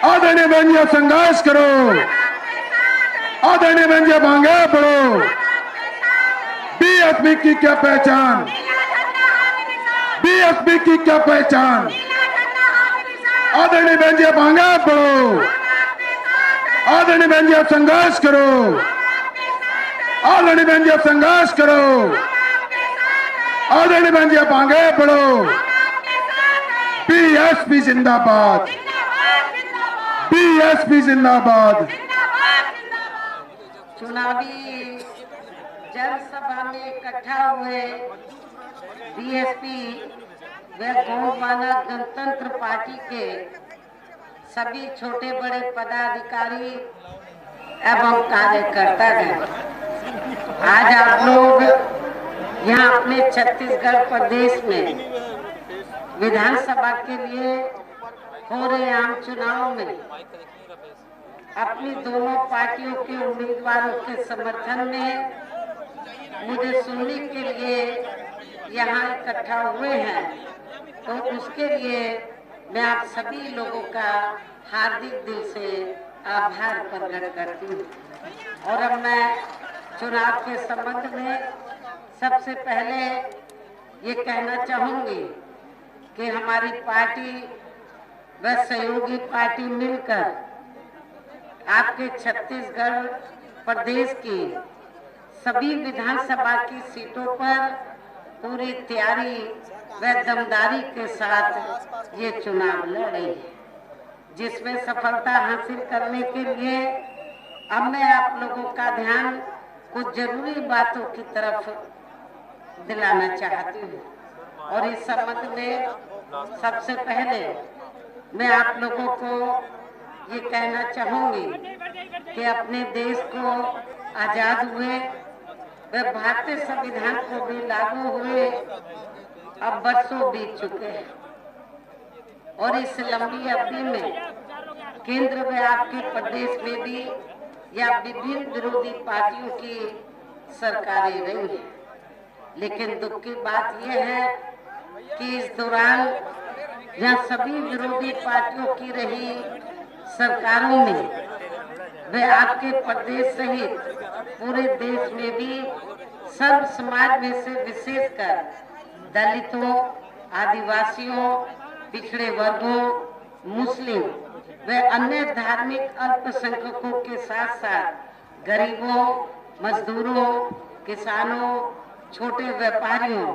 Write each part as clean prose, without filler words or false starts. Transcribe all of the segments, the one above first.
आदरणीय बहन जी संघर्ष करो, आदरणीय बहन जी मांगे पढ़ो। बीएसपी की क्या पहचान, बीएसपी की क्या पहचान, आदरणीय बहन जी मांगे पढ़ो, आदरणीय बहन जी संघर्ष करो, आदरणीय बहन जी संघर्ष करो, आदरणीय बहन जी मांगे पढ़ो। बीएसपी जिंदाबाद, बीएसपी जिंदाबाद। चुनावी जनसभा में इकट्ठा हुए बीएसपी व गौमानव गणतंत्र पार्टी के सभी छोटे बड़े पदाधिकारी एवं कार्यकर्तागण, आज आप लोग यहाँ अपने छत्तीसगढ़ प्रदेश में विधानसभा के लिए हो रहे आम चुनाव में अपनी दोनों पार्टियों के उम्मीदवारों के समर्थन में मुझे सुनने के लिए यहाँ इकट्ठा हुए हैं, तो उसके लिए मैं आप सभी लोगों का हार्दिक दिल से आभार प्रकट करती हूँ। और अब मैं चुनाव के संबंध में सबसे पहले ये कहना चाहूँगी कि हमारी पार्टी व सहयोगी पार्टी मिलकर आपके छत्तीसगढ़ प्रदेश की सभी विधानसभा की सीटों पर पूरी तैयारी व दमदारी के साथ ये चुनाव लड़ रही है, जिसमें सफलता हासिल करने के लिए अब मैं आप लोगों का ध्यान कुछ जरूरी बातों की तरफ दिलाना चाहती हूँ। और इस संबंध में सबसे पहले मैं आप लोगों को ये कहना चाहूंगी कि अपने देश को आजाद हुए व भारतीय संविधान को भी लागू हुए अब वर्षों बीत चुके हैं, और इस लंबी अवधि में केंद्र में आपके प्रदेश में भी या विभिन्न विरोधी पार्टियों की सरकारें रही हैं। लेकिन दुख की बात यह है कि इस दौरान जहाँ सभी विरोधी पार्टियों की रही सरकारों में वे आपके प्रदेश सहित पूरे देश में भी सर्व समाज में से विशेषकर दलितों, आदिवासियों, पिछड़े वर्गों, मुस्लिम व अन्य धार्मिक अल्पसंख्यकों के साथ साथ गरीबों, मजदूरों, किसानों, छोटे व्यापारियों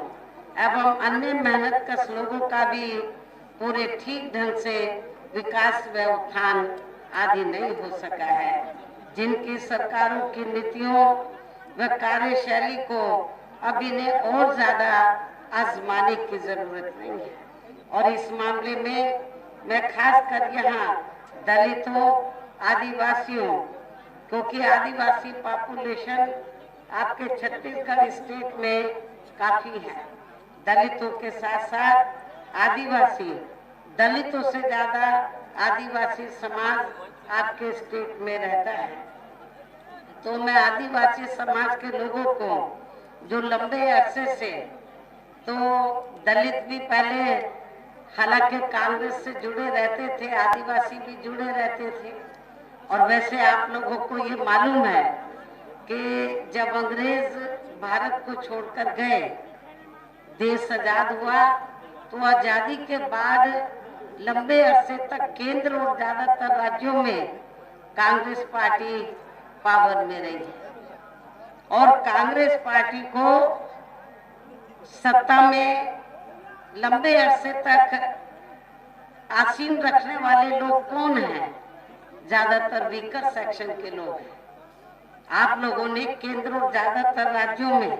एवं अन्य मेहनतकश लोगों का भी पूरे ठीक ढंग से विकास व उत्थान आदि नहीं हो सका है, जिनकी सरकारों की नीतियों व कार्यशैली को अब इन्हें और ज्यादा आजमाने की जरूरत नहीं है। और इस मामले में मैं खासकर यहाँ दलितों, आदिवासियों, क्योंकि आदिवासी पॉपुलेशन आपके छत्तीसगढ़ स्टेट में काफी है, दलितों के साथ साथ आदिवासी, दलितों से ज्यादा आदिवासी समाज आपके स्टेट में रहता है। तो मैं आदिवासी समाज के लोगों को जो लंबे अरसे से, तो दलित भी पहले हालांकि कांग्रेस से जुड़े रहते थे, आदिवासी भी जुड़े रहते थे, और वैसे आप लोगों को ये मालूम है कि जब अंग्रेज भारत को छोड़कर गए, देश आजाद हुआ, तो आजादी के बाद लंबे अरसे तक केंद्र और ज्यादातर राज्यों में कांग्रेस पार्टी पावर में रही, और कांग्रेस पार्टी को सत्ता में लंबे अरसे तक आसीन रखने वाले लोग कौन हैं? ज्यादातर वीकर सेक्शन के लोग हैं। आप लोगों ने केंद्र और ज्यादातर राज्यों में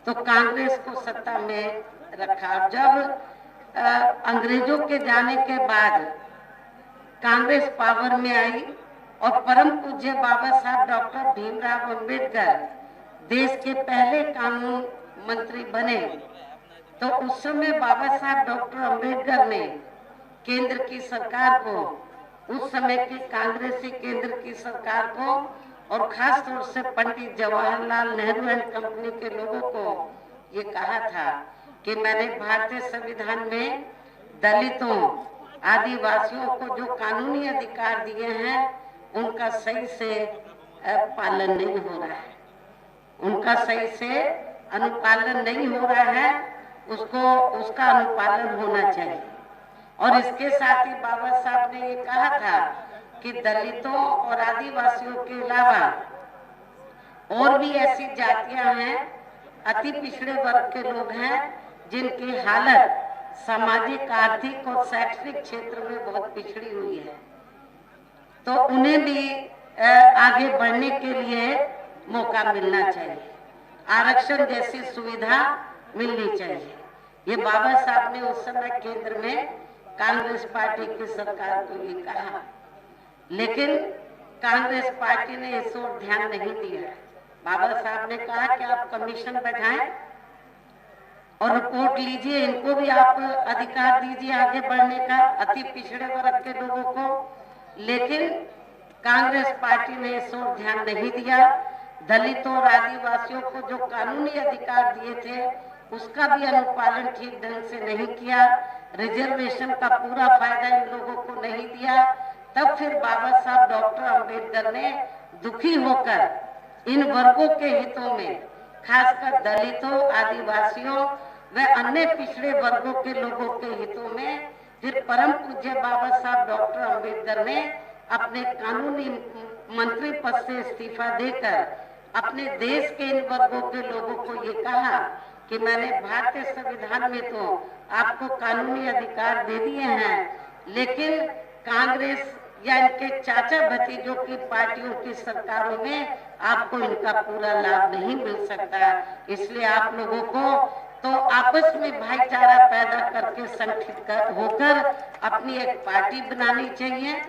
तो कांग्रेस को सत्ता में रखा। जब अंग्रेजों के जाने के बाद कांग्रेस पावर में आई और परम पूज्य बाबा साहब डॉक्टर भीमराव अंबेडकर देश के पहले कानून मंत्री बने, तो उस समय बाबा साहब डॉक्टर अंबेडकर ने केंद्र की सरकार को, उस समय की कांग्रेसी केंद्र की सरकार को, और खास तौर से पंडित जवाहरलाल नेहरू एंड कंपनी के लोगों को ये कहा था कि मैंने भारतीय संविधान में दलितों, आदिवासियों को जो कानूनी अधिकार दिए हैं उनका सही से पालन नहीं हो रहा है, उनका सही से अनुपालन नहीं हो रहा है, उसका अनुपालन होना चाहिए। और इसके साथ ही बाबा साहब ने ये कहा था कि दलितों और आदिवासियों के अलावा और भी ऐसी जातियां हैं, अति पिछड़े वर्ग के लोग हैं जिनकी हालत सामाजिक, आर्थिक और शैक्षणिक क्षेत्र में बहुत पिछड़ी हुई है, तो उन्हें भी आगे बढ़ने के लिए मौका मिलना चाहिए, आरक्षण जैसी सुविधा मिलनी चाहिए। ये बाबा साहब ने उस समय केंद्र में कांग्रेस पार्टी की सरकार को ये कहा, लेकिन कांग्रेस पार्टी ने इस ओर ध्यान नहीं दिया। बाबा साहब ने कहा कि आप कमीशन बैठाएं और रिपोर्ट लीजिए, इनको भी आप अधिकार दीजिए आगे बढ़ने का, अति पिछड़े वर्ग के लोगों को। लेकिन कांग्रेस पार्टी ने इस ओर ध्यान नहीं दिया। दलितों और आदिवासियों को जो कानूनी अधिकार दिए थे उसका भी अनुपालन ठीक ढंग से नहीं किया, रिजर्वेशन का पूरा फायदा इन लोगों को नहीं दिया। तब फिर बाबा साहब डॉक्टर अंबेडकर ने दुखी होकर इन वर्गों के हितों में, खासकर दलितों, आदिवासियों व अन्य पिछड़े वर्गों के लोगों के हितों में, फिर परम पूज्य बाबा साहब डॉक्टर अंबेडकर ने अपने कानूनी मंत्री पद से इस्तीफा देकर अपने देश के इन वर्गों के लोगों को ये कहा कि मैंने भारतीय संविधान में तो आपको कानूनी अधिकार दे दिए हैं, लेकिन कांग्रेस या इनके चाचा भतीजों की पार्टियों की सरकारों में आपको इनका पूरा लाभ नहीं मिल सकता। इसलिए आप लोगों को तो आपस में भाईचारा पैदा करके संगठित होकर अपनी एक पार्टी बनानी चाहिए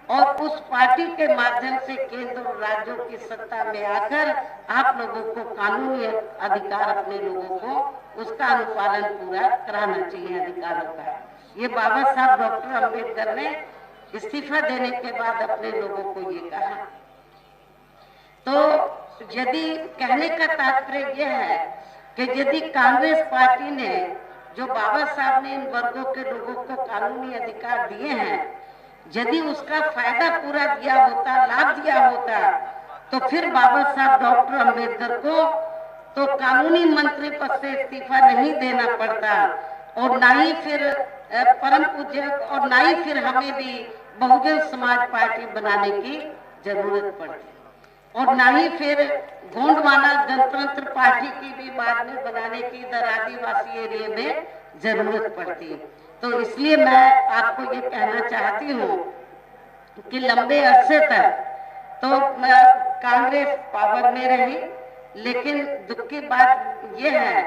और उस पार्टी के माध्यम से केंद्र और राज्यों की सत्ता में आकर आप लोगों को कानूनी अधिकार, अपने लोगों को उसका अनुपालन पूरा कराना चाहिए अधिकारों का। ये बाबा साहब डॉक्टर अंबेडकर ने इस्तीफा देने के बाद अपने लोगों को ये कहा। तो यदि कहने का तात्पर्य यह है कि यदि कांग्रेस पार्टी ने, जो बाबा साहब ने इन वर्गों के लोगों को कानूनी अधिकार दिए हैं, यदि उसका फायदा पूरा दिया होता, लाभ दिया होता, तो फिर बाबा साहब डॉक्टर अंबेडकर को तो कानूनी मंत्री पद से इस्तीफा नहीं देना पड़ता और ना ही फिर परम पूज्य और ना ही फिर हमें भी बहुजन समाज पार्टी बनाने की जरूरत पड़ती और ना ही फिर गोंडवाना गणतंत्र पार्टी की भी बाद में बनाने की इधर आदिवासी एरिया में जरूरत पड़ती। तो इसलिए मैं आपको ये कहना चाहती हूँ कि लंबे अरसे तक तो कांग्रेस पावर में रही, लेकिन दुख की बात यह है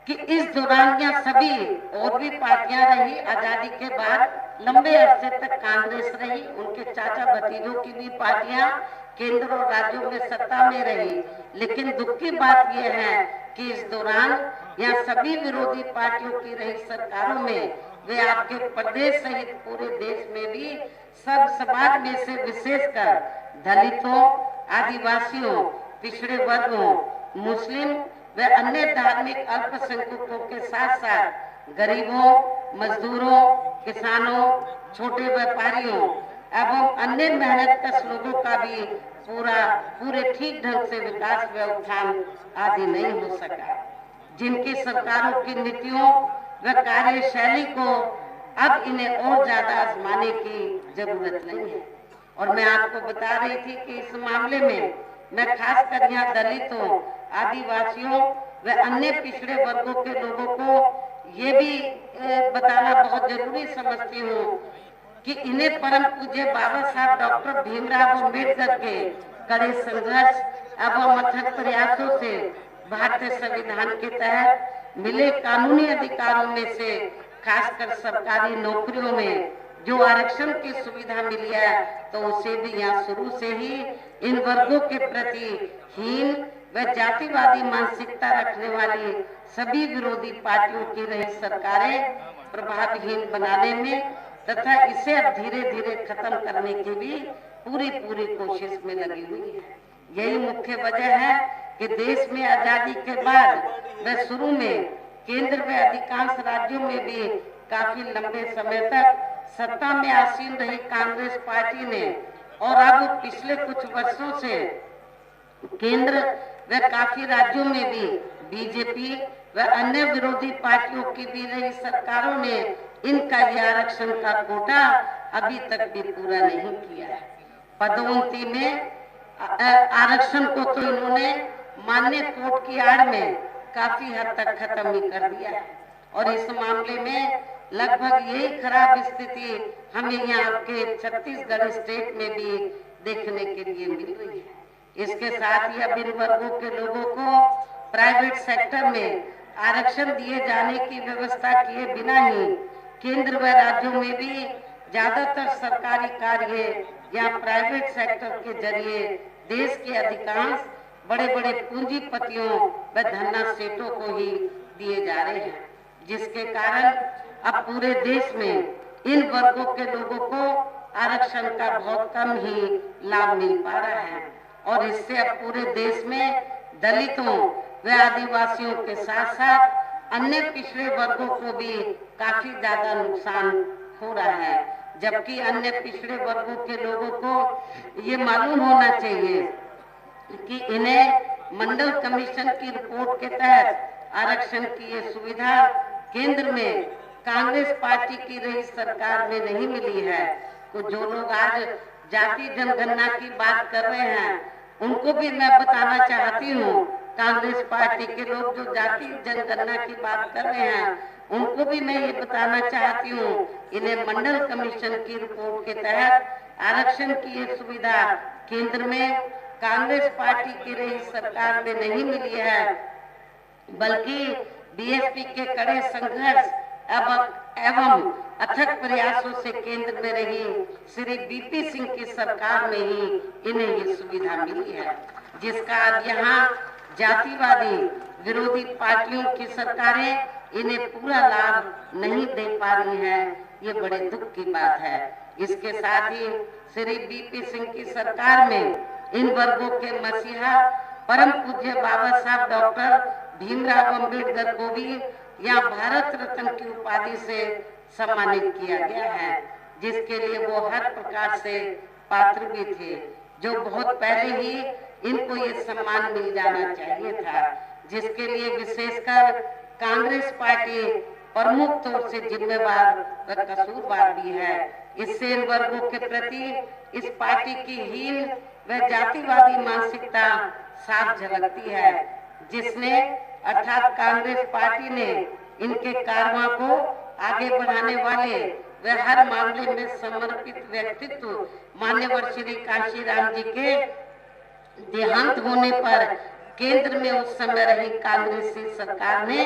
कि इस दौरान यहाँ सभी और भी पार्टियां रही। आजादी के बाद लंबे अरसे तक कांग्रेस रही, उनके चाचा भतीजों की भी पार्टियां केंद्र और राज्यों में सत्ता में रही, लेकिन दुख की बात यह है कि इस दौरान यहाँ सभी विरोधी पार्टियों की रही सरकारों में वे आपके प्रदेश सहित पूरे देश में भी सब समाज में से विशेषकर दलितों, आदिवासियों, पिछड़े वर्गों, मुस्लिम व अन्य धार्मिक अल्पसंख्यकों के साथ साथ गरीबों, मजदूरों, किसानों, छोटे व्यापारियों एवं अन्य मेहनतकश लोगों का भी पूरे ठीक ढंग से विकास व उत्थान आदि नहीं हो सका, जिनकी सरकारों की नीतियों व कार्यशैली को अब इन्हें और ज्यादा आजमाने की जरूरत नहीं है। और मैं आपको बता रही थी कि इस मामले में मैं खासकर यहाँ दलितों, आदिवासियों व अन्य पिछड़े वर्गों के लोगों को ये भी बताना बहुत जरूरी समझती हूँ कि इन्हें परम पूज्य बाबा साहब डॉक्टर भीमराव अम्बेडकर के कड़े संघर्ष एवं अथक प्रयासों से भारतीय संविधान के तहत मिले कानूनी अधिकारों में से खासकर सरकारी नौकरियों में जो आरक्षण की सुविधा मिली है, तो उसे भी यहाँ शुरू से ही इन वर्गों के प्रति हीन व जातिवादी मानसिकता रखने वाली सभी विरोधी पार्टियों की रही सरकारें प्रभावहीन बनाने में तथा इसे अब धीरे धीरे खत्म करने की भी पूरी कोशिश में लगी हुई है। यही मुख्य वजह है कि देश में आजादी के बाद व शुरू में केंद्र में अधिकांश राज्यों में भी काफी लंबे समय तक सत्ता में आसीन रही कांग्रेस पार्टी ने और अब पिछले कुछ वर्षों से केंद्र व काफी राज्यों में भी बीजेपी व अन्य विरोधी पार्टियों की भी रही सरकारों ने इनका ये आरक्षण का कोटा अभी तक भी पूरा नहीं किया है। पदोन्नति में आरक्षण को तो इन्होंने मान्य कोर्ट की आड़ में काफी हद तक खत्म ही कर दिया है और इस मामले में लगभग यही खराब स्थिति हमें यहाँ आपके छत्तीसगढ़ स्टेट में भी देखने के लिए मिल रही है। इसके साथ ही अब इन वर्गों के लोगों को प्राइवेट सेक्टर में आरक्षण दिए जाने की व्यवस्था किए बिना ही केंद्र व राज्यों में भी ज्यादातर सरकारी कार्य या प्राइवेट सेक्टर के जरिए देश के अधिकांश बड़े बड़े पूंजीपतियों व धन्ना सेठों को ही दिए जा रहे हैं, जिसके कारण अब पूरे देश में इन वर्गों के लोगों को आरक्षण का बहुत कम ही लाभ मिल पा रहा है और इससे अब पूरे देश में दलितों व आदिवासियों के साथ साथ अन्य पिछड़े वर्गों को भी काफी ज्यादा नुकसान हो रहा है। जबकि अन्य पिछड़े वर्गों के लोगों को ये मालूम होना चाहिए कि इन्हें मंडल कमीशन की रिपोर्ट के तहत आरक्षण की ये सुविधा केंद्र में कांग्रेस पार्टी की रही सरकार में नहीं मिली है। तो जो लोग आज जाति जनगणना की बात कर रहे हैं उनको भी मैं बताना चाहती हूँ, कांग्रेस पार्टी के लोग जो जाति जनगणना की बात कर रहे हैं उनको भी मैं ये बताना चाहती हूँ, इन्हें मंडल कमीशन की रिपोर्ट के तहत आरक्षण की ये सुविधा केंद्र में कांग्रेस पार्टी की रही सरकार में नहीं मिली है, बल्कि बीएसपी के कड़े संघर्ष एवं अथक प्रयासों से केंद्र में रही श्री बीपी सिंह की सरकार में ही इन्हें ये सुविधा मिली है, जिसका अब यहाँ जातिवादी विरोधी पार्टियों की सरकारें इन्हें पूरा लाभ नहीं दे पा रही हैं। ये बड़े दुख की बात है। इसके साथ ही श्री बीपी सिंह की सरकार में इन वर्गों के मसीहा परम पूज्य बाबा साहब डॉक्टर भीमराव अम्बेडकर को भी यहाँ भारत रत्न की उपाधि से सम्मानित किया गया है, जिसके लिए वो हर प्रकार से पात्र भी थे, जो बहुत पहले ही इनको ये सम्मान मिल जाना चाहिए था, जिसके लिए विशेषकर कांग्रेस पार्टी प्रमुख तौर से जिम्मेवार व कसूरवार भी है। इससे इन वर्गों के प्रति इस पार्टी की हीन व जातिवादी मानसिकता साफ झलकती है, जिसने अर्थात कांग्रेस पार्टी ने इनके कारवां को आगे बढ़ाने वाले व हर मामले में समर्पित व्यक्तित्व मान्यवर श्री कांशीराम जी के देहांत होने पर केंद्र में उस समय रही कांग्रेसी सरकार ने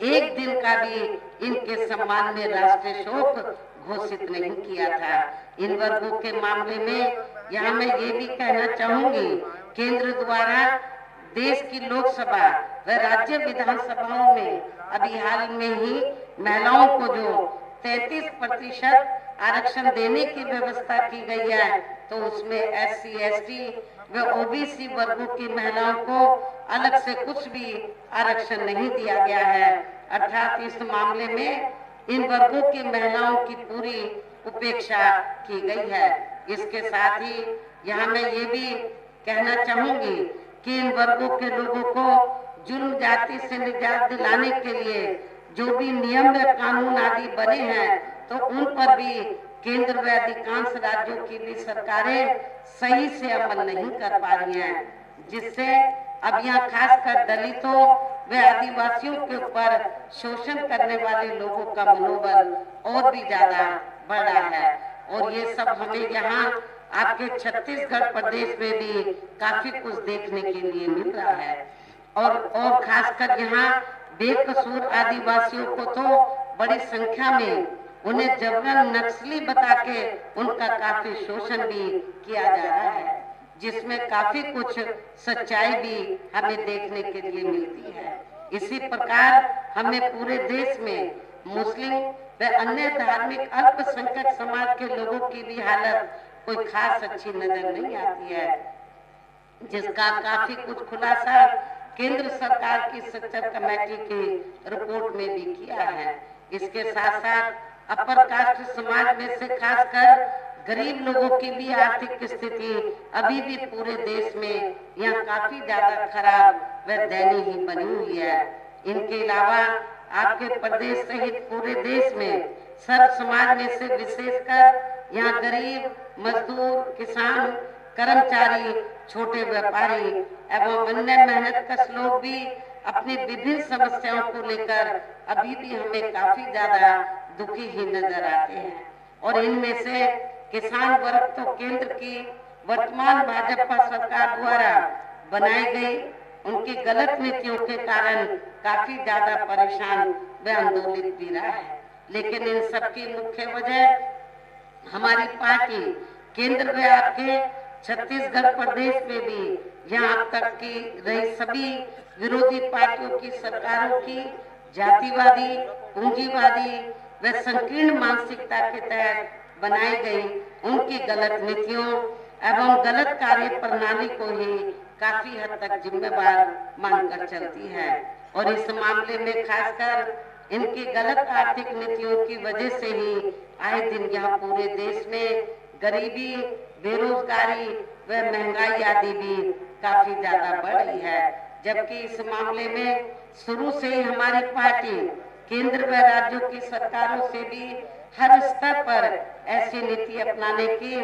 एक दिन का भी इनके सम्मान में राष्ट्रीय शोक घोषित नहीं किया था। इन वर्गों के मामले में यहाँ मैं ये भी कहना चाहूंगी, केंद्र द्वारा देश की लोकसभा व राज्य विधानसभाओं में अभी हाल में ही महिलाओं को जो 33% आरक्षण देने की व्यवस्था की गई है, तो उसमें SC, ST व OBC वर्गों की महिलाओं को अलग से कुछ भी आरक्षण नहीं दिया गया है। अर्थात इस मामले में इन वर्गों की महिलाओं की पूरी उपेक्षा की गई है। इसके साथ ही यहाँ मैं ये भी कहना चाहूंगी कि इन वर्गों के लोगों को जुर्म जाति से निजात दिलाने के लिए जो भी नियम व कानून आदि बने हैं, तो उन पर भी केंद्र व अधिकांश राज्यों की भी सरकारें सही से अमल नहीं कर पा रही हैं, जिससे अब यहाँ खासकर दलितों व आदिवासियों के ऊपर शोषण करने वाले लोगों का मनोबल और भी ज्यादा बढ़ रहा है। और ये सब हमें यहाँ आपके छत्तीसगढ़ प्रदेश में भी काफी कुछ देखने के लिए मिल रहा है। और खासकर यहाँ बेकसूर आदिवासियों को तो बड़ी संख्या में उन्हें जबरन नक्सली बता के उनका काफी शोषण भी किया जा रहा है, जिसमें काफी कुछ सच्चाई भी हमें देखने के लिए मिलती है। इसी प्रकार हमें पूरे देश में मुस्लिम व अन्य धार्मिक अल्पसंख्यक समाज के लोगों की भी हालत कोई खास अच्छी नजर नहीं आती है, जिसका काफी कुछ खुलासा केंद्र सरकार की सच्चर कमेटी की रिपोर्ट में भी किया है। इसके साथ साथ अपर कास्ट समाज में से खासकर गरीब लोगों की भी आर्थिक स्थिति अभी भी पूरे देश में यहाँ काफी ज्यादा खराब व दयनीय बनी हुई है। इनके अलावा आपके प्रदेश सहित पूरे देश में सर्व समाज में से विशेषकर यहाँ गरीब, मजदूर, किसान, कर्मचारी, छोटे व्यापारी एवं अन्य मेहनत कश लोग भी अपनी विभिन्न समस्याओं को लेकर अभी भी हमें काफी ज्यादा दुखी ही नजर आते हैं। और इनमें से किसान वर्ग तो केंद्र की वर्तमान भाजपा सरकार द्वारा बनाई गई उनकी गलत नीतियों के कारण काफी ज्यादा परेशान व आंदोलित भी रहा है। लेकिन इन सबकी मुख्य वजह हमारी पार्टी केंद्र में आपके छत्तीसगढ़ प्रदेश में भी यहाँ अब तक की रही सभी विरोधी पार्टियों की सरकारों की जातिवादी, पूंजीवादी व संकीर्ण मानसिकता के तहत बनाई गई उनकी गलत नीतियों एवं गलत कार्य प्रणाली को ही काफी हद तक जिम्मेवार मानकर चलती है। और इस मामले में खासकर इनकी गलत आर्थिक नीतियों की वजह से ही आए दिन यहाँ पूरे देश में गरीबी, बेरोजगारी व महंगाई आदि भी काफी ज्यादा बढ़ रही है। जबकि इस मामले में शुरू से ही हमारी पार्टी केंद्र व राज्यों की सरकारों से भी हर स्तर पर ऐसी नीति अपनाने की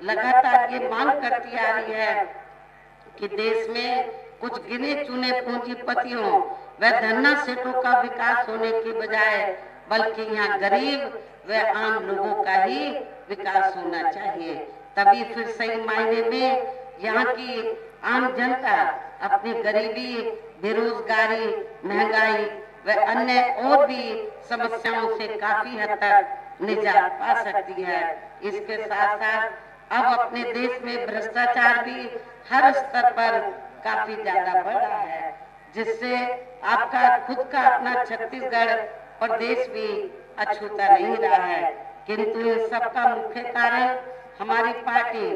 लगातार ये मांग करती आ रही है कि देश में कुछ गिने चुने पूंजीपतियों व धन्ना सेठों का विकास होने की बजाय बल्कि यहाँ गरीब व आम लोगों का ही विकास होना चाहिए। तभी फिर सही मायने में यहाँ की आम जनता अपनी गरीबी, बेरोजगारी, महंगाई व अन्य और भी समस्याओं से काफी हद तक निजात पा सकती है। इसके साथ साथ अब अपने देश में भ्रष्टाचार भी हर स्तर पर काफी ज्यादा बढ़ रहा है, जिससे आपका खुद का अपना छत्तीसगढ़ प्रदेश भी अछूता नहीं रहा है। किंतु इन सबका मुख्य कारण हमारी पार्टी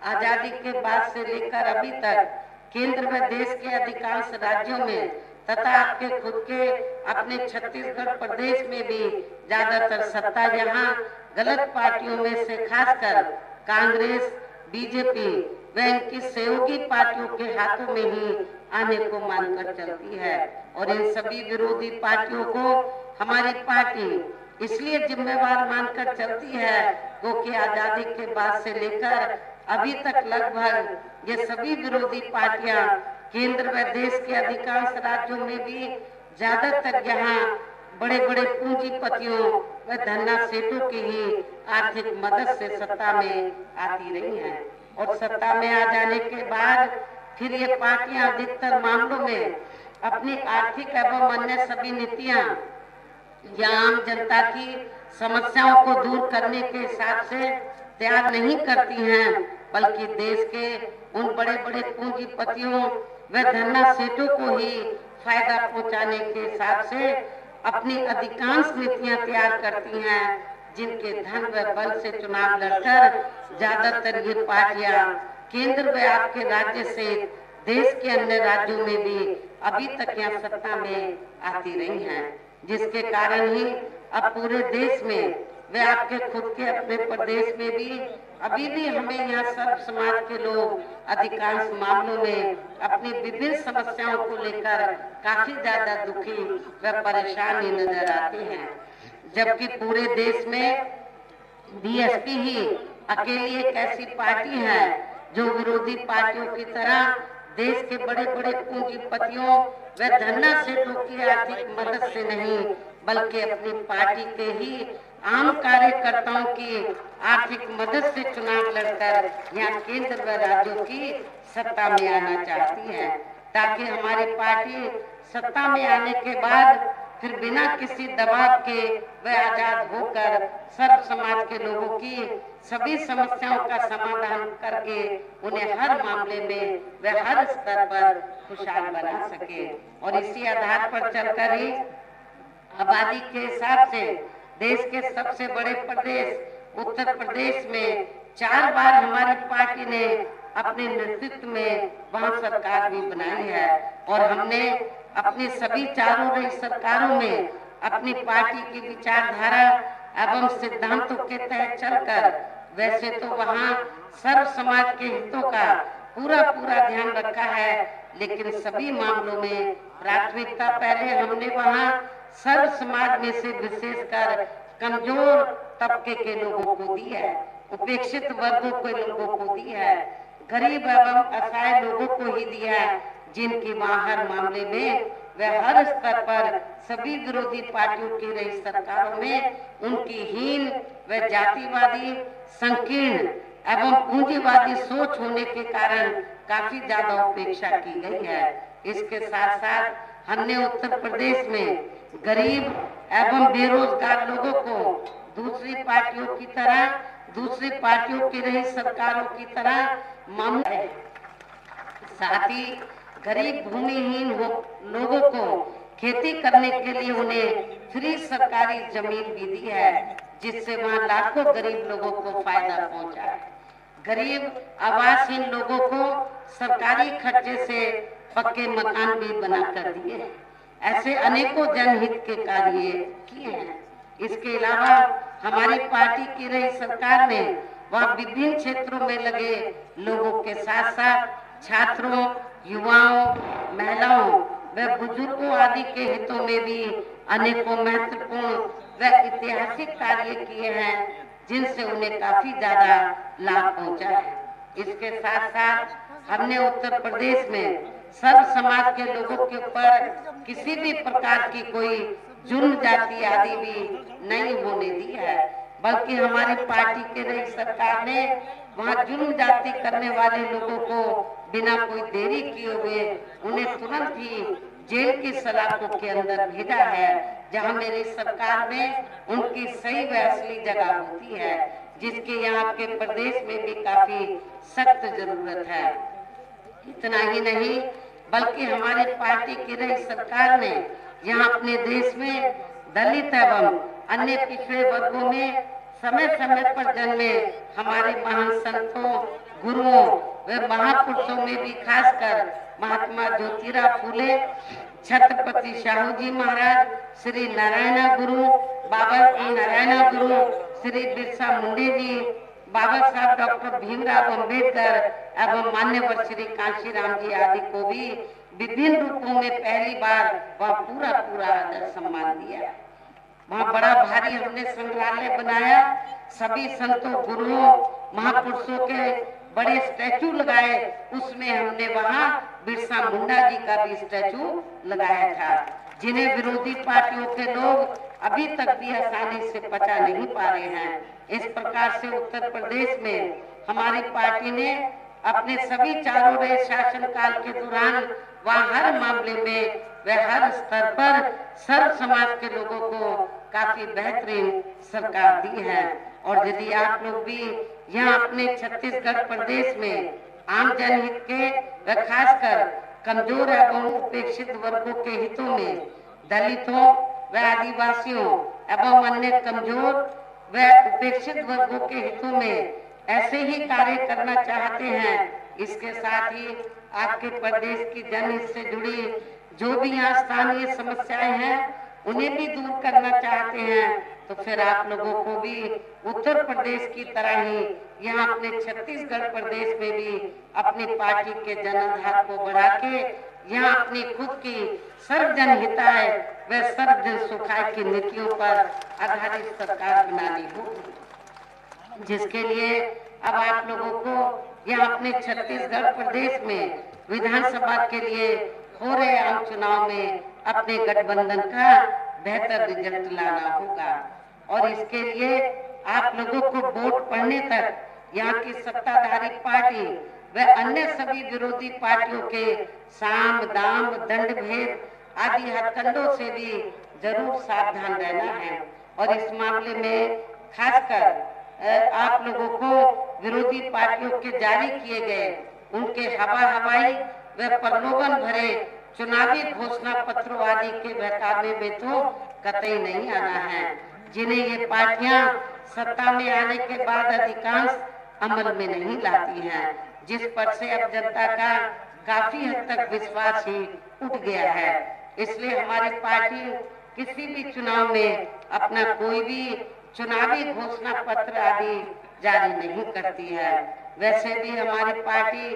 आजादी के बाद से लेकर अभी तक केंद्र व देश के अधिकांश राज्यों में तथा आपके खुद के अपने छत्तीसगढ़ प्रदेश में भी ज्यादातर सत्ता यहाँ गलत पार्टियों में से खासकर कांग्रेस, बीजेपी व इनकी सहयोगी पार्टियों के हाथों में ही आने को मानकर चलती है। और इन सभी विरोधी पार्टियों को हमारी पार्टी इसलिए जिम्मेवार मानकर चलती है क्योंकि आजादी के बाद से लेकर अभी तक लगभग ये सभी विरोधी पार्टियां केंद्र व देश के अधिकांश राज्यों में भी ज्यादातर यहाँ बड़े बड़े पूंजीपतियों व धन्ना सेठों की ही आर्थिक मदद से सत्ता में आती रही हैं। और सत्ता में आ जाने के बाद फिर ये पार्टियां अधिकतर मामलों में अपनी आर्थिक एवं अन्य सभी नीतियां या आम जनता की समस्याओं को दूर करने के हिसाब से त्याग नहीं करती हैं, बल्कि देश के उन बड़े बड़े पूंजीपतियों व धन्ना सेठों को ही फायदा पहुंचाने के हिसाब से अपनी अधिकांश नीतियां तैयार करती हैं, जिनके धन व बल से चुनाव लड़कर ज्यादातर ये पार्टियां केंद्र व आपके राज्य से देश के अन्य राज्यों में भी अभी तक यहाँ सत्ता में आती रही हैं, जिसके कारण ही अब पूरे देश में वे आपके खुद के अपने प्रदेश में भी अभी भी हमें यहाँ सब समाज के लोग अधिकांश मामलों में अपनी विभिन्न समस्याओं को लेकर काफी ज्यादा दुखी व परेशान ही नजर आते हैं। जबकि पूरे देश में बीएसपी ही अकेली एक ऐसी पार्टी है जो विरोधी पार्टियों की तरह देश के बड़े बड़े पूंजीपतियों व धन्ना सेठों की आर्थिक मदद से नहीं बल्कि अपनी पार्टी के ही आम कार्यकर्ताओं की आर्थिक मदद से चुनाव लड़कर यहाँ केंद्र व राज्यों की सत्ता में आना चाहती है, ताकि हमारी पार्टी सत्ता में आने के बाद फिर बिना किसी दबाव के व आजाद होकर सर्व समाज के लोगों की सभी समस्याओं का समाधान करके उन्हें हर मामले में व हर स्तर पर खुशहाल बना सके। और इसी आधार पर चलकर ही आबादी के हिसाब से देश के सबसे बड़े प्रदेश उत्तर प्रदेश में 4 बार हमारी पार्टी ने अपने नेतृत्व में वहां सरकार भी बनाई है। और हमने अपनी सभी चारों रही सरकारों में अपनी पार्टी की विचारधारा एवं सिद्धांतों के तहत चलकर, वैसे तो वहाँ सर्व समाज के हितों का पूरा ध्यान रखा है, लेकिन सभी मामलों में प्राथमिकता पहले हमने वहाँ सर्व समाज में से विशेषकर कमजोर तबके के लोगों को दी है, उपेक्षित वर्गों के लोगों को दी है, गरीब एवं असहाय लोगों को ही दिया है, जिनकी वहाँ हर मामले में व हर स्तर पर सभी विरोधी पार्टियों की रही सरकारों में उनकी हीन व जातिवादी, संकीर्ण एवं पूंजीवादी सोच होने के कारण काफी ज्यादा उपेक्षा की गई है। इसके साथ साथ हमने उत्तर प्रदेश में गरीब एवं बेरोजगार लोगों को दूसरी पार्टियों की रही सरकारों की तरह मामूल है। साथ ही गरीब भूमिहीन लोगों को खेती करने के लिए उन्हें फ्री सरकारी जमीन भी दी है, जिससे वहाँ लाखों गरीब लोगों को फायदा पहुंचा है। गरीब आवासहीन लोगों को सरकारी खर्चे से पक्के मकान भी बनाकर दिए हैं। ऐसे अनेकों जनहित के कार्य किए हैं। इसके अलावा हमारी पार्टी की रही सरकार ने वह विभिन्न क्षेत्रों में लगे लोगों के साथ साथ छात्रों, युवाओं, महिलाओं व बुजुर्गों आदि के हितों में भी अनेकों महत्वपूर्ण व ऐतिहासिक कार्य किए हैं, जिनसे उन्हें काफी ज्यादा लाभ पहुंचा है। इसके साथ साथ हमने उत्तर प्रदेश में सर्व समाज के लोगों के ऊपर किसी भी प्रकार की कोई जुर्म जाति आदि भी नहीं होने दी है, बल्कि हमारी पार्टी के रही सरकार ने वहाँ जुर्म जाति करने वाले लोगों को बिना कोई देरी किए हुए उन्हें तुरंत ही जेल की सलाखों के अंदर भेजा है, जहाँ मेरी सरकार में उनकी सही व असली जगह होती है, जिसके यहाँ के प्रदेश में भी काफी सख्त जरूरत है। इतना ही नहीं, बल्कि हमारी पार्टी की रही सरकार ने यहाँ अपने देश में दलित एवं अन्य पिछड़े वर्गों में समय पर जन्मे हमारे महान संतों, गुरुओं व महापुरुषों में भी खासकर महात्मा ज्योतिराव फूले, छत्रपति शाहू जी महाराज, श्री नारायण गुरु, बाबा नारायण गुरु, श्री बिरसा मुंडे जी, बाबा साहब डॉक्टर भीमराव अंबेडकर एवं मान्यवर श्री कांशीराम जी आदि को भी विभिन्न रूपों में पहली बार वह पूरा आदर सम्मान दिया। वहाँ बड़ा भारी हमने संग्रहालय बनाया, सभी संतों, गुरुओं, महापुरुषों के बड़े स्टैचू लगाए, उसमें हमने वहाँ बिरसा मुंडा जी का भी स्टैचू लगाया था, जिन्हें विरोधी पार्टियों के लोग अभी तक भी आसानी से पचा नहीं पा रहे हैं। इस प्रकार से उत्तर प्रदेश में हमारी पार्टी ने अपने सभी चारों रहे शासन काल के दौरान वहाँ हर मामले में व हर स्तर पर सर्व समाज के लोगों को काफी बेहतरीन सरकार दी है। और यदि आप लोग भी यहाँ अपने छत्तीसगढ़ प्रदेश में आम जनहित के व खासकर कमजोर एवं उपेक्षित वर्गों के हितों में दलितों व आदिवासियों एवं अन्य कमजोर व उपेक्षित वर्गों के हितों में ऐसे ही कार्य करना चाहते हैं, इसके साथ ही आपके प्रदेश की जनहित से जुड़ी जो भी यहाँ स्थानीय समस्याएं हैं उन्हें भी दूर करना चाहते हैं, तो फिर आप लोगों को भी उत्तर प्रदेश की तरह ही यहाँ अपने छत्तीसगढ़ प्रदेश में भी अपनी पार्टी के जनाधार को बढ़ा के यहाँ अपनी खुद की सर्व जनहिताय व सर्व जन सुखाय की नीतियों पर आधारित सरकार बनानी होगी, जिसके लिए अब आप लोगों को यहाँ अपने छत्तीसगढ़ प्रदेश में विधानसभा के लिए हो रहे आम चुनाव में अपने गठबंधन का बेहतर रिजल्ट लाना होगा। और इसके लिए आप लोगों को वोट पड़ने तक यहाँ की सत्ताधारी पार्टी व अन्य सभी विरोधी पार्टियों के साम दाम दंड भेद आदि हथकंडों से भी जरूर सावधान रहना है। और इस मामले में खासकर आप लोगों को विरोधी पार्टियों के जारी किए गए उनके हवाई व प्रलोभन भरे चुनावी घोषणा पत्रों आदि के बहकावे में तो कतई नहीं आना है, जिन्हें ये पार्टियां सत्ता में आने के बाद अधिकांश अमल में नहीं लाती हैं, जिस पर से अब जनता का काफी हद तक विश्वास ही उठ गया है। इसलिए हमारी पार्टी किसी भी चुनाव में अपना कोई भी चुनावी घोषणा पत्र आदि जारी नहीं करती है। वैसे भी हमारी पार्टी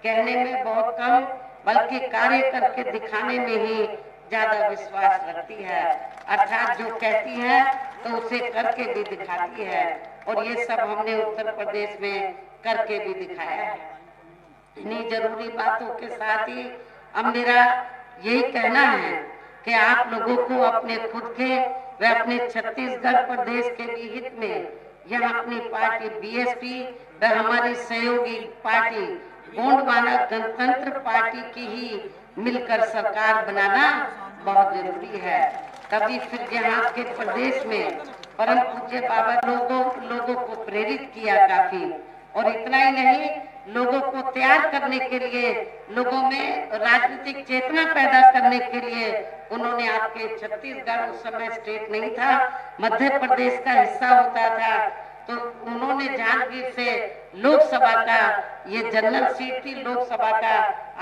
कहने में बहुत कम बल्कि कार्य करके दिखाने में ही ज्यादा विश्वास रखती है। अर्थात जो कहती है तो उसे करके भी दिखाती है, और ये सब हमने उत्तर प्रदेश में करके भी दिखाया है। इन्हीं जरूरी बातों के साथ ही अब मेरा यही कहना है कि आप लोगों को अपने खुद के व अपने छत्तीसगढ़ प्रदेश के भी हित में यहाँ अपनी पार्टी बीएसपी व हमारी सहयोगी पार्टी गोंडवाना गणतंत्र पार्टी की ही मिलकर सरकार बनाना बहुत जरूरी है। तभी फिर यहाँ के प्रदेश में परम पूज्य बाबा लोगों को प्रेरित किया काफी, और इतना ही नहीं, लोगों को तैयार करने के लिए, लोगों में राजनीतिक चेतना पैदा करने के लिए उन्होंने आपके छत्तीसगढ़ उस समय स्टेट नहीं था, मध्य प्रदेश का हिस्सा होता था, तो उन्होंने जांजगीर से लोकसभा का ये जनरल सीट थी, लोकसभा का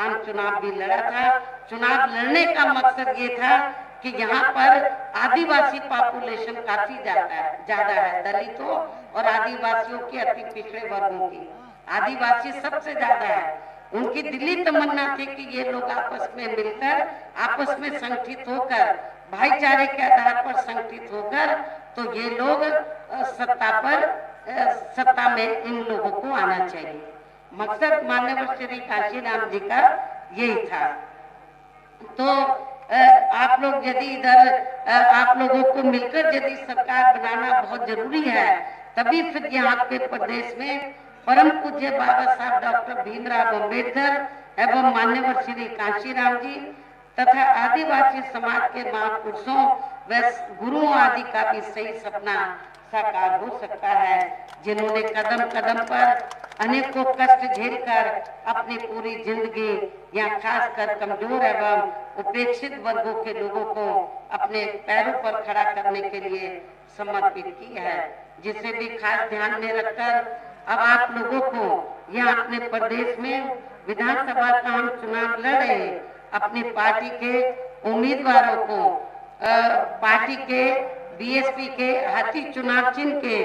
आम चुनाव भी लड़ा था। चुनाव लड़ने का मकसद ये था कि यहाँ पर आदिवासी पॉपुलेशन काफी ज्यादा है, दलितों और आदिवासियों के अति पिछड़े वर्गों की, आदिवासी सबसे ज्यादा है। उनकी दिली तमन्ना थी कि ये लोग आपस में मिलकर, आपस में संगठित होकर, भाईचारे के आधार पर संगठित होकर, तो ये लोग सत्ता में इन लोगों को आना चाहिए। मकसद माननीय श्री काशीराम जी का यही था। तो आप लोग यदि इधर आप लोगों को मिलकर यदि सरकार बनाना बहुत जरूरी है, तभी फिर यहाँ के प्रदेश में परम पूज्य बाबा साहब डॉक्टर भीमराव अम्बेडकर एवं मान्यवर श्री काशीराम जी तथा आदिवासी समाज के महापुरुषों व गुरुओं आदि का भी सही सपना साकार हो सकता है, जिन्होंने कदम कदम पर अनेकों कष्ट झेलकर अपनी पूरी जिंदगी यहाँ खासकर कमजोर एवं उपेक्षित वर्गों के लोगों को अपने पैरों पर खड़ा करने के लिए समर्पित की है, जिसे भी खास ध्यान में रखकर अब आप लोगों को यहाँ अपने प्रदेश में विधानसभा का हम चुनाव लड़ रहे हैं। अपनी पार्टी के उम्मीदवारों को पार्टी के बीएसपी के हाथी चुनाव चिन्ह के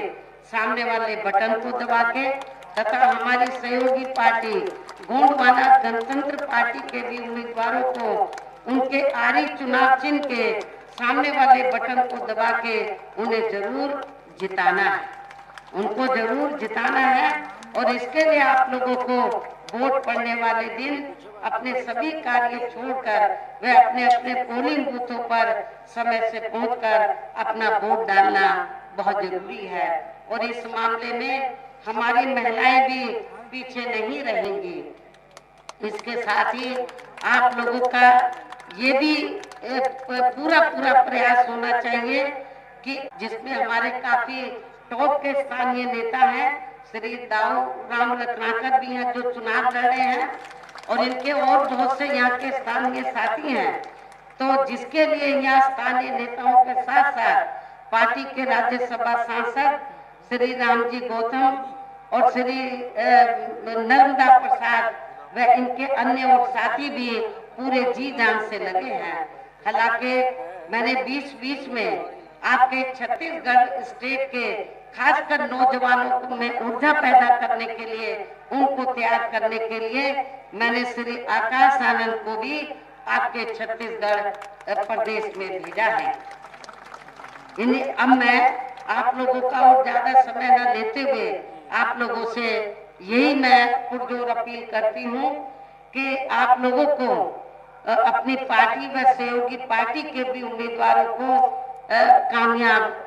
सामने वाले बटन को दबा के तथा हमारी सहयोगी पार्टी गोंडवाना गणतंत्र पार्टी के भी उम्मीदवारों को उनके आरी चुनाव चिन्ह के सामने वाले बटन को दबा के उन्हें जरूर जिताना है, उनको जरूर जिताना है। और इसके लिए आप लोगों को वोट पड़ने वाले दिन अपने सभी कार्य छोड़कर वे अपने अपने पोलिंग बूथों पर समय से पहुंचकर अपना वोट डालना बहुत जरूरी है। और इस मामले में हमारी महिलाएं भी पीछे नहीं रहेंगी। इसके साथ ही आप लोगों का ये भी पूरा प्रयास होना चाहिए कि जिसमें हमारे काफी टॉप के स्थानीय नेता हैं, श्री दाऊ राम रत्नाकर भी हैं जो चुनाव लड़ रहे हैं, और इनके और बहुत से यहाँ के स्थानीय साथी हैं। तो जिसके लिए यहाँ स्थानीय नेताओं के साथ साथ पार्टी के राज्यसभा सांसद श्री रामजी गौतम और श्री नर्मदा प्रसाद व इनके अन्य और साथी भी पूरे जी जान से लगे हैं। हालांकि मैंने बीच में आपके छत्तीसगढ़ स्टेट के खासकर नौजवानों को में ऊर्जा पैदा करने के लिए, उनको तैयार करने के लिए मैंने श्री आकाश आनंद को भी आपके छत्तीसगढ़ प्रदेश में भेजा है। अब मैं आप लोगों का और ज्यादा समय न लेते हुए आप लोगों से यही मैं पुरजोर अपील करती हूँ कि आप लोगों को अपनी पार्टी व सहयोगी पार्टी के भी उम्मीदवारों को कामयाब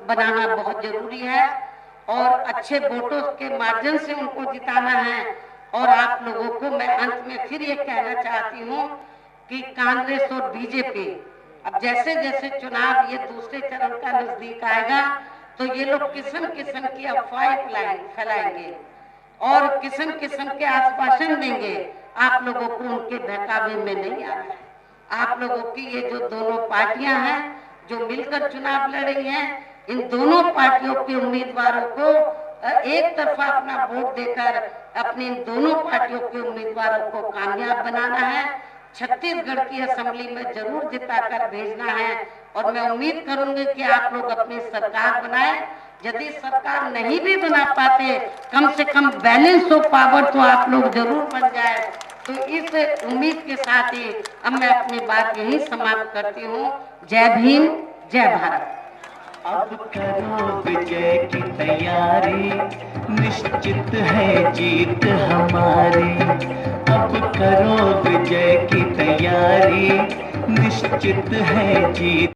बनाना बहुत जरूरी है और अच्छे वोटों के माध्यम से उनको जिताना है। और आप लोगों को मैं अंत में फिर ये कहना चाहती हूँ कि कांग्रेस और बीजेपी अब जैसे जैसे चुनाव ये दूसरे चरण का नजदीक आएगा तो ये लोग किस्म किस्म की अफवाहें फैलाएंगे और किस्म किस्म के आश्वासन देंगे। आप लोगों को उनके बहकावे में नहीं आना है। आप लोगों की ये जो दोनों पार्टियां हैं जो मिलकर चुनाव लड़ रही हैं, इन दोनों पार्टियों के उम्मीदवारों को एक तरफा अपना वोट देकर अपनी इन दोनों पार्टियों के उम्मीदवारों को कामयाब बनाना है। छत्तीसगढ़ की असेंबली में जरूर जिताकर भेजना है। और मैं उम्मीद करूंगी कि आप लोग अपनी सरकार बनाए। यदि सरकार नहीं भी बना पाते, कम से कम बैलेंस ऑफ पावर तो आप लोग जरूर बन जाए। तो इस उम्मीद के साथ ही अब मैं अपनी बात यही समाप्त करती हूँ। जय भीम, जय भारत। अब करो विजय की तैयारी, निश्चित है जीत हमारी। अब करो विजय की तैयारी, निश्चित है जीत।